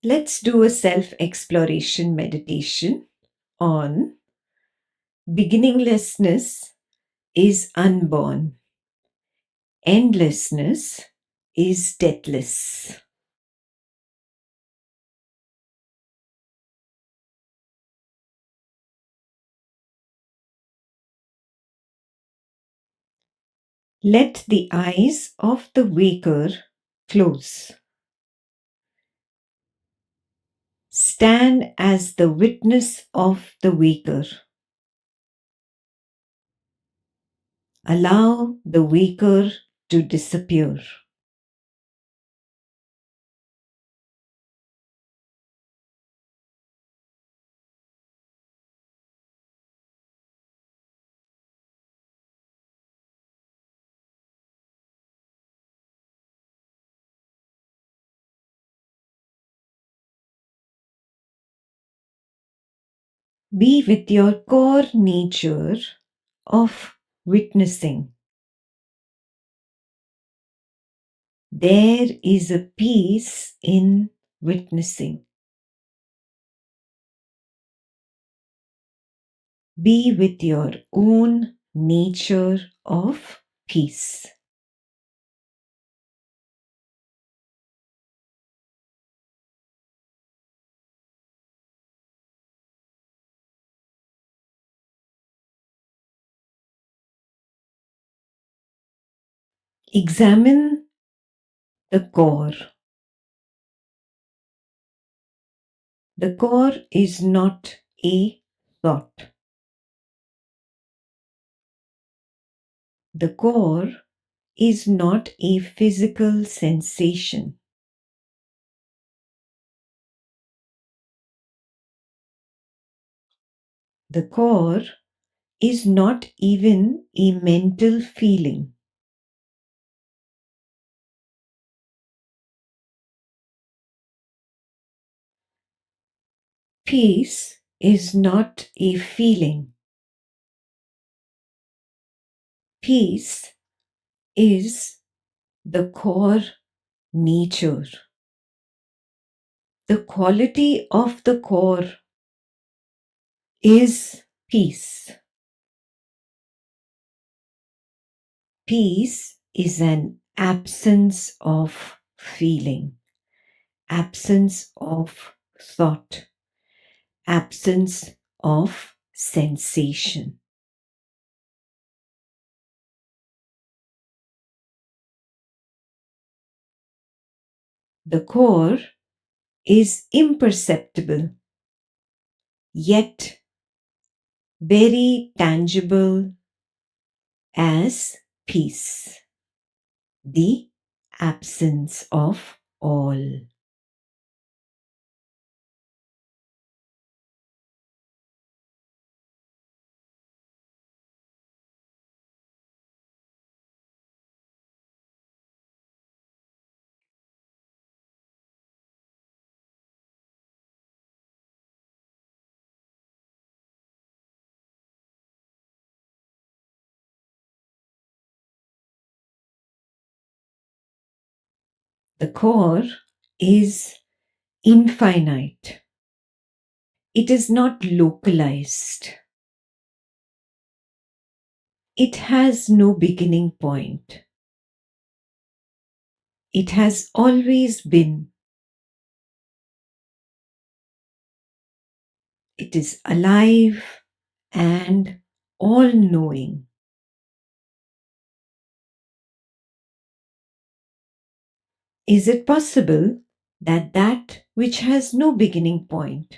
Let's do a self-exploration meditation on beginninglessness is unborn. Endlessness is deathless. Let the eyes of the waker close. Stand as the witness of the waker. Allow the waker to disappear. Be with your core nature of witnessing. There is a peace in witnessing. Be with your own nature of peace. Examine the core. The core is not a thought. The core is not a physical sensation. The core is not even a mental feeling. Peace is not a feeling. Peace is the core nature. The quality of the core is peace. Peace is an absence of feeling, absence of thought, absence of sensation. The core is imperceptible, yet very tangible as peace, the absence of all. The core is infinite. It is not localized. It has no beginning point. It has always been. It is alive and all-knowing. Is it possible that that which has no beginning point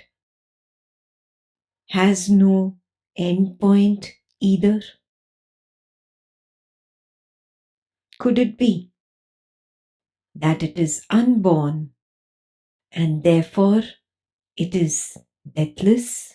has no end point either? Could it be that it is unborn and therefore it is deathless?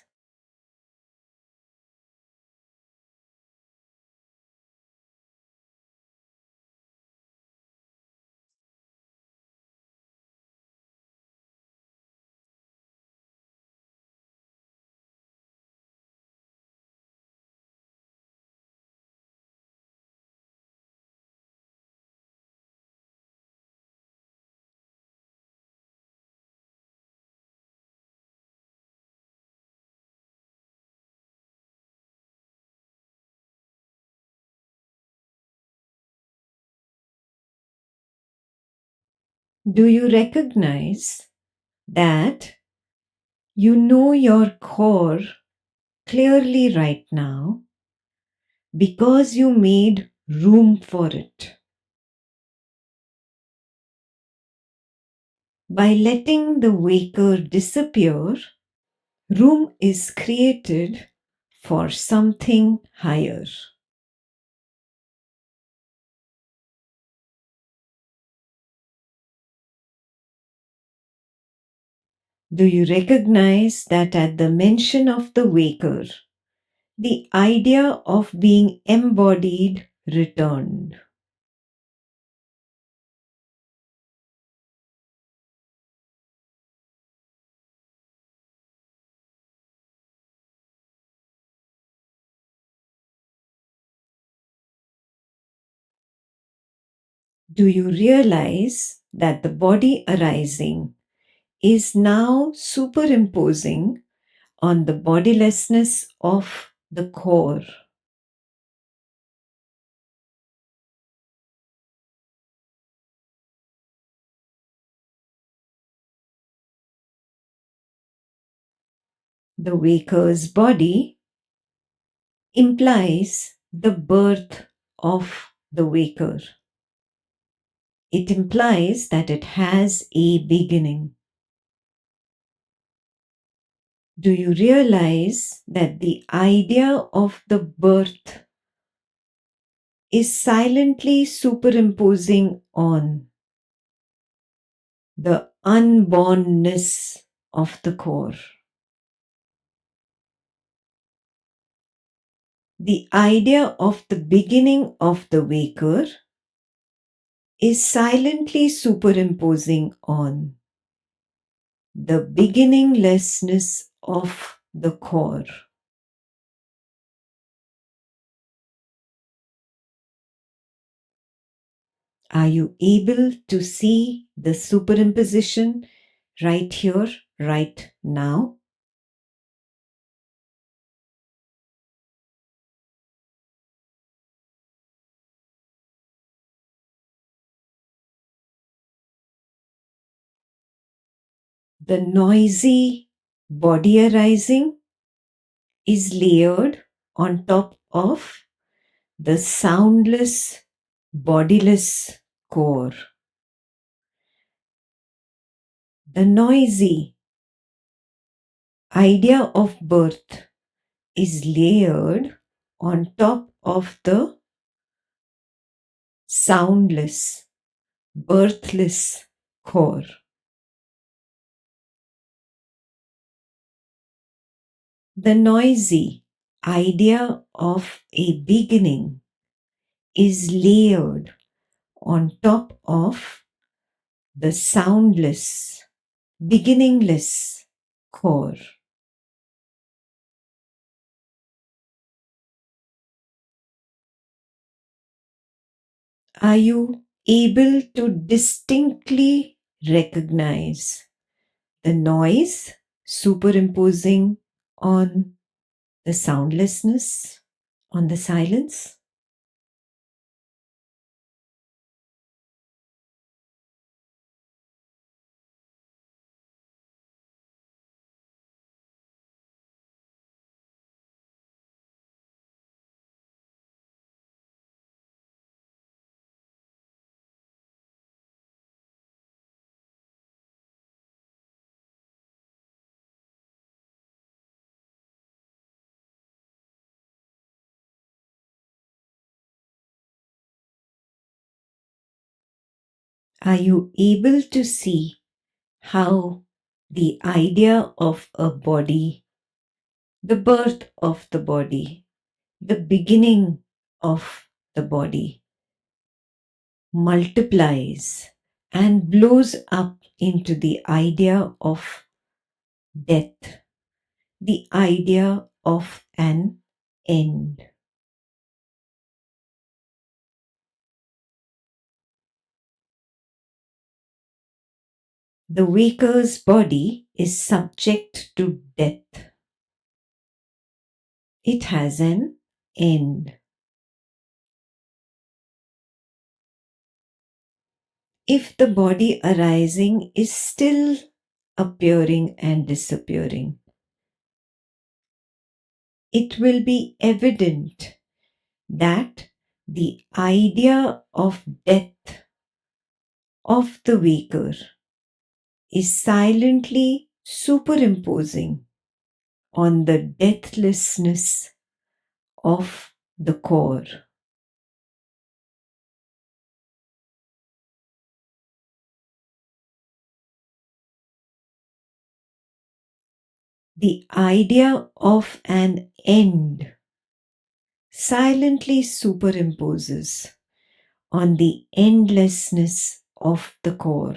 Do you recognize that you know your core clearly right now because you made room for it? By letting the waker disappear, room is created for something higher. Do you recognize that at the mention of the waker, the idea of being embodied returned? Do you realize that the body arising is now superimposing on the bodilessness of the core? The waker's body implies the birth of the waker. It implies that it has a beginning. Do you realize that the idea of the birth is silently superimposing on the unbornness of the core? The idea of the beginning of the waker is silently superimposing on the beginninglessness of the core. Are you able to see the superimposition right here, right now? The noisy body arising is layered on top of the soundless, bodiless core. The noisy idea of birth is layered on top of the soundless, birthless core. The noisy idea of a beginning is layered on top of the soundless, beginningless core. Are you able to distinctly recognize the noise superimposing on the soundlessness, on the silence? Are you able to see how the idea of a body, the birth of the body, the beginning of the body multiplies and blows up into the idea of death, the idea of an end? The waker's body is subject to death. It has an end. if the body arising is still appearing and disappearing, it will be evident that the idea of death of the waker is silently superimposing on the deathlessness of the core. The idea of an end silently superimposes on the endlessness of the core.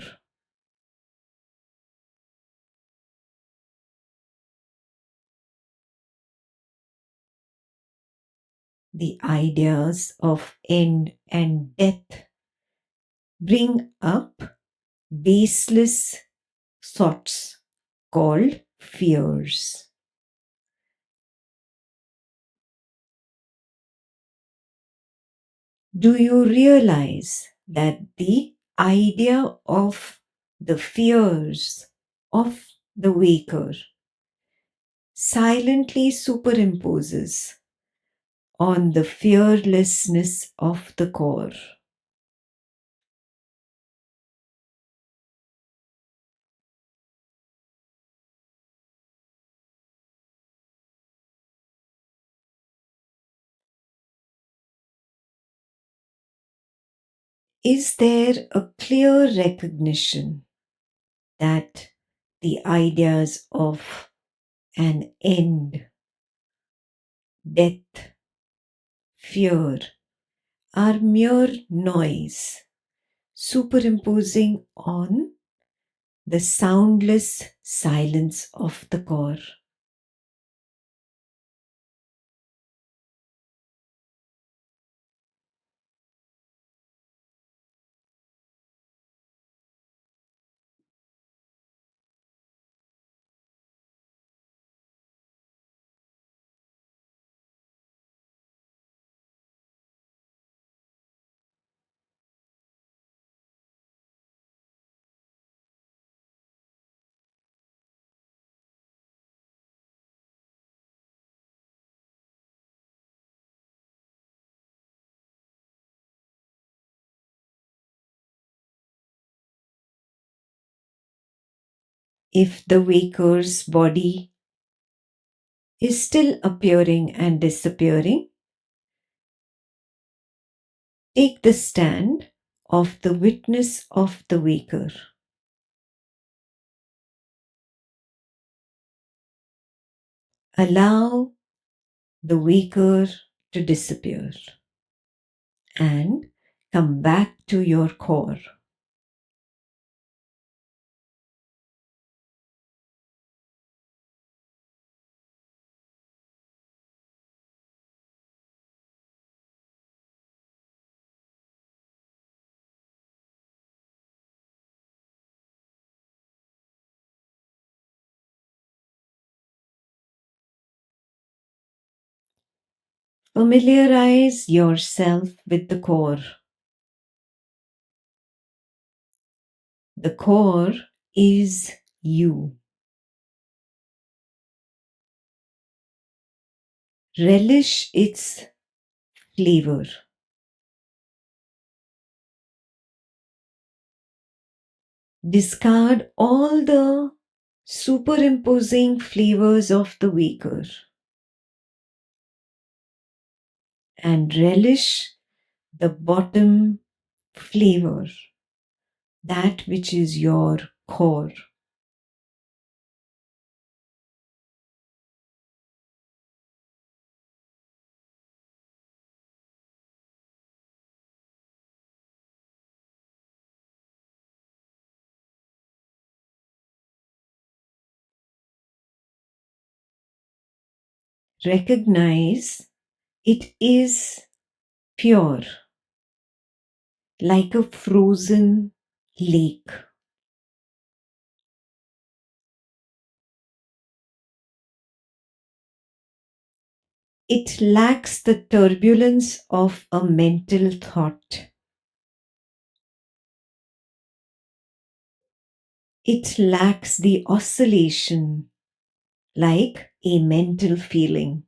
The ideas of end and death bring up baseless thoughts called fears. Do you realize that the idea of the fears of the waker silently superimposes on the fearlessness of the core? Is there a clear recognition that the ideas of an end, death, fear are mere noise superimposing on the soundless silence of the core? If the waker's body is still appearing and disappearing, take the stand of the witness of the waker. Allow the waker to disappear and come back to your core. Familiarize yourself with the core. The core is you. Relish its flavor. Discard all the superimposing flavors of the waker and relish the bottom flavor, that which is your core. Recognize it is pure, like a frozen lake. It lacks the turbulence of a mental thought. It lacks the oscillation like a mental feeling.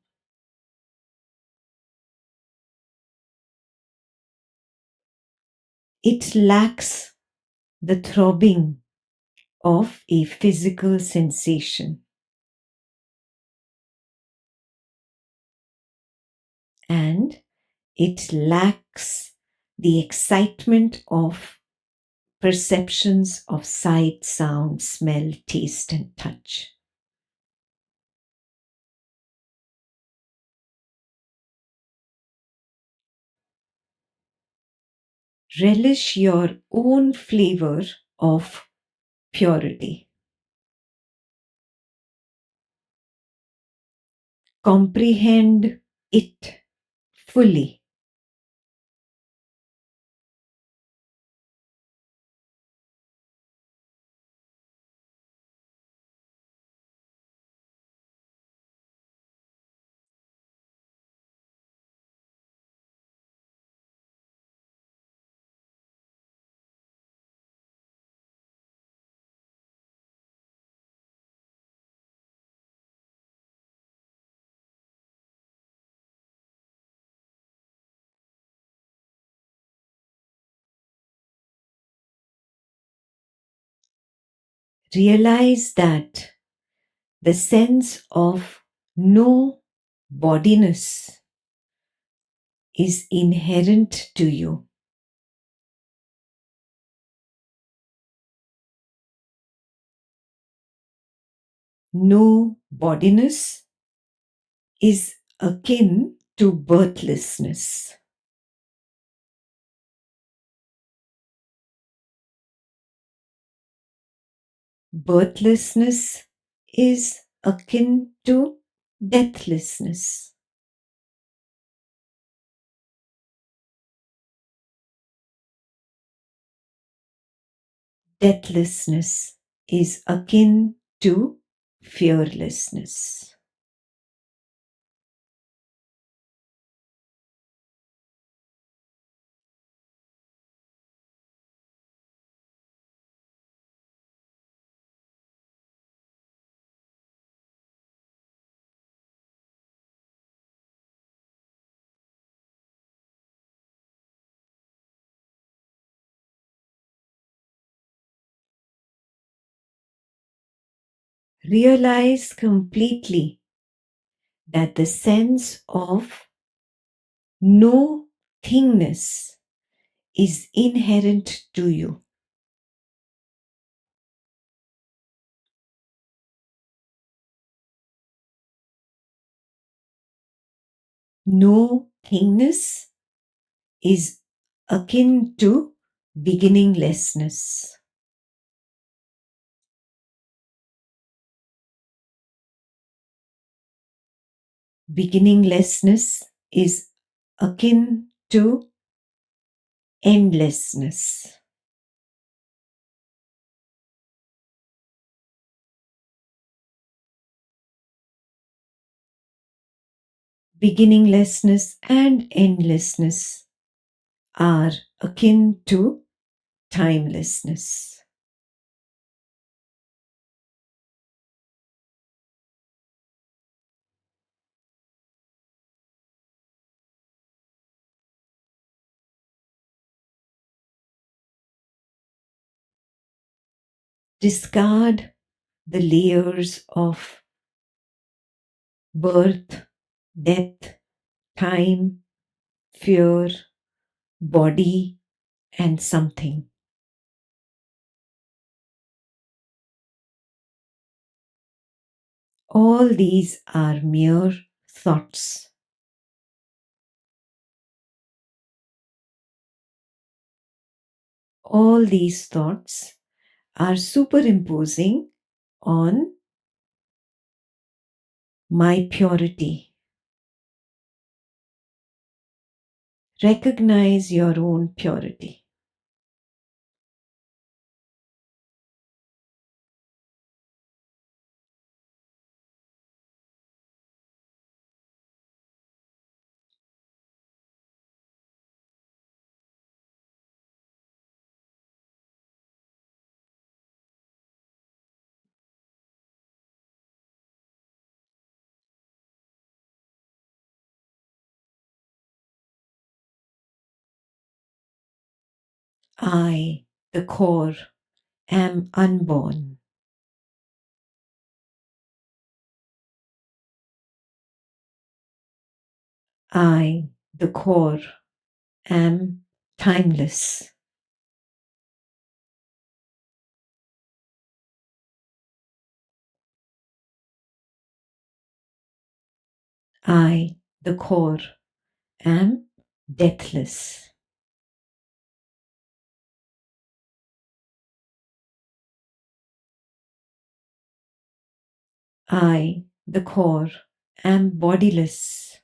It lacks the throbbing of a physical sensation. And it lacks the excitement of perceptions of sight, sound, smell, taste, and touch. Relish your own flavor of purity. Comprehend it fully. Realize that the sense of no bodiness is inherent to you. No bodiness is akin to birthlessness. Birthlessness is akin to deathlessness. Deathlessness is akin to fearlessness. Realize completely that the sense of no thingness is inherent to you. No thingness is akin to beginninglessness. Beginninglessness is akin to endlessness. Beginninglessness and endlessness are akin to timelessness. Discard the layers of birth, death, time, fear, body, and something. All these are mere thoughts. All these thoughts are superimposing on my purity. Recognize your own purity. I, the core, am unborn. I, the core, am timeless. I, the core, am deathless. I, the core, am bodiless.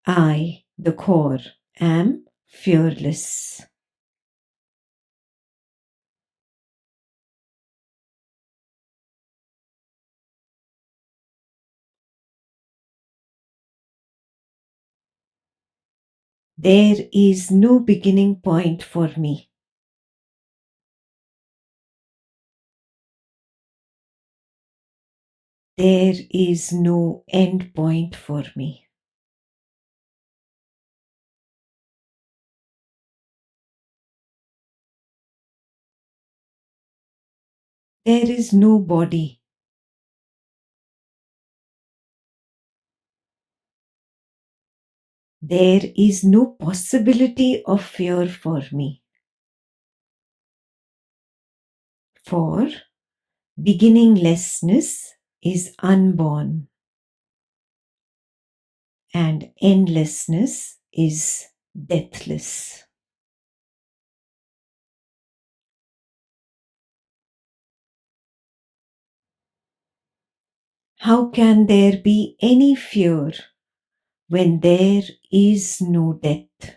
I, the core, am fearless. There is no beginning point for me. There is no end point for me. There is no body. There is no possibility of fear for me. For beginninglessness is unborn, and endlessness is deathless. How can there be any fear when there is no death?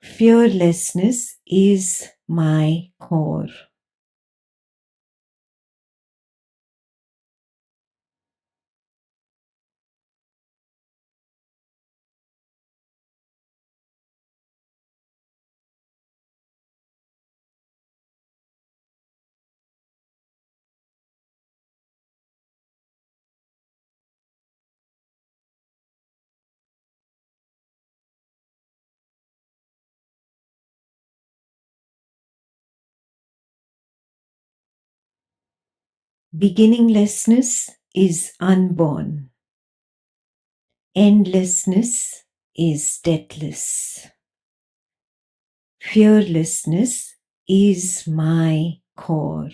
Fearlessness is my core. Beginninglessness is unborn. Endlessness is deathless. Fearlessness is my core.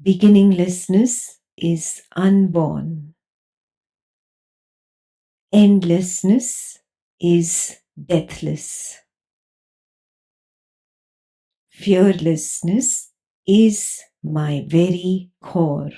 Beginninglessness is unborn. Endlessness is deathless. Fearlessness is my very core.